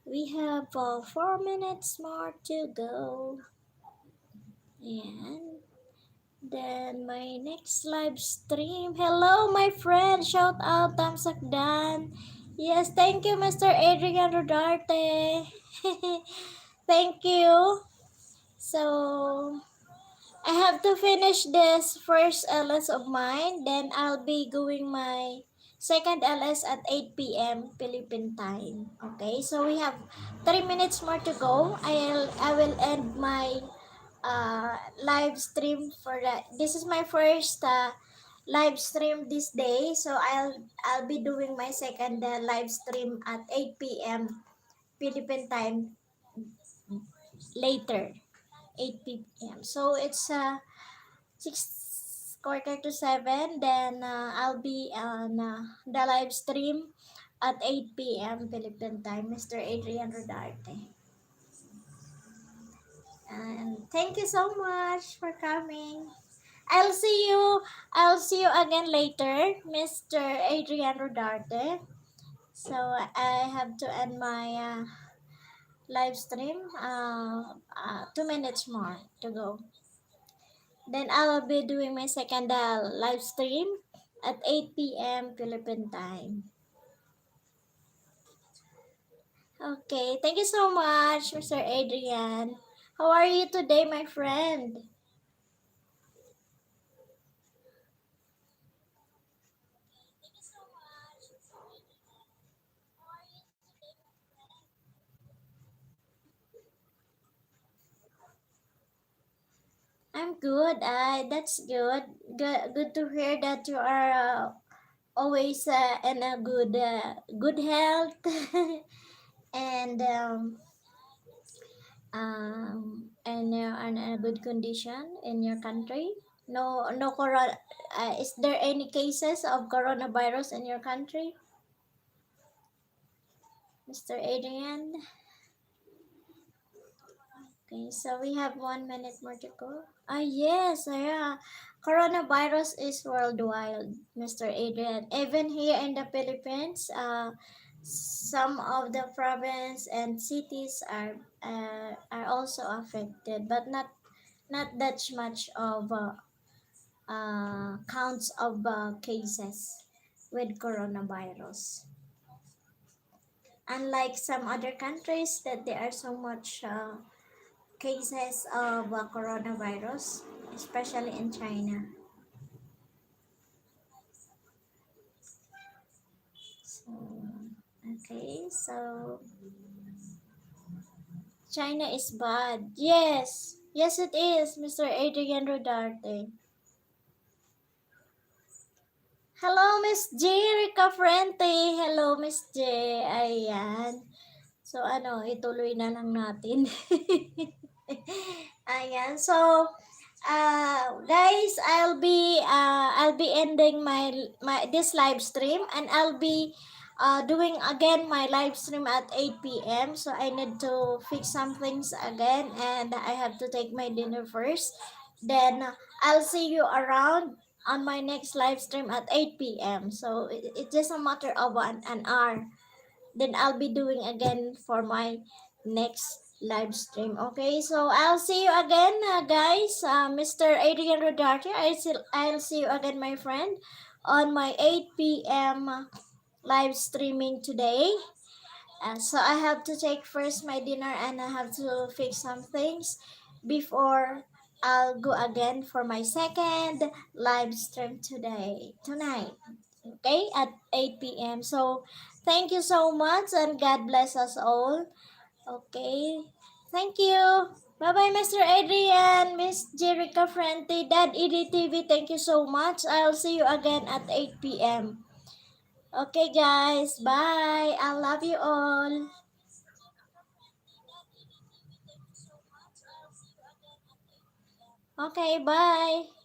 We have 4 minutes more to go. And then my next live stream. Hello, my friend. Shout out, thumbs up, Dan. Yes, thank you, Mr. Adrian Rodarte. Thank you. So, I have to finish this first LS of mine. Then I'll be going my second LS at 8 p.m. Philippine time. Okay, so we have 3 minutes more to go. I will end my live stream for that. This is my first live stream this day, so I'll be doing my second live stream at 8 p.m. Philippine time later, 8 p.m. So it's 6 quarter to 7. Then I'll be on the live stream at 8 p.m. Philippine time, Mr. Adrian Rodarte. And thank you so much for coming. I'll see you. I'll see you again later, Mr. Adrian Rodarte. So I have to end my live stream. 2 minutes more to go. Then I'll be doing my second live stream at 8 p.m. Philippine time. Okay, thank you so much, Mr. Adrian. How are you today, my friend? I'm good. That's good. Good to hear that you are always in a good health and in a good condition in your country. No corona. Is there any cases of coronavirus in your country, Mr. Adrian? Okay, so we have 1 minute more to go. Yes, yeah. Coronavirus is worldwide, Mr. Adrian. Even here in the Philippines, some of the province and cities are also affected, but not that much of counts of cases with coronavirus. Unlike some other countries that there are so much cases of coronavirus, especially in China. So, okay, so China is bad. Yes, yes it is, Mr. Adrian Rodarte. Hello, Miss J. Rica Frente. Hello, Miss J. Ayan. So, ituloy na lang natin. Ayan. So, guys, I'll be ending my this live stream, and I'll be doing again my live stream at 8 p.m. So I need to fix some things again, and I have to take my dinner first. Then I'll see you around on my next live stream at 8 p.m. So it's just a matter of an hour. Then I'll be doing again for my next live stream. Okay, so I'll see you again, guys. Mr. Adrian Rodarte, I'll see you again, my friend, on my 8 p.m. live streaming today. So I have to take first my dinner, and I have to fix some things before I'll go again for my second live stream tonight. Okay, at 8 p.m. So thank you so much, and God bless us all. Okay, thank you. Bye-bye, Mr. Adrian, Miss Jerica Frente, Dad EDTV, thank you so much. I'll see you again at 8 p.m. Okay, guys, bye. I love you all. Okay, bye.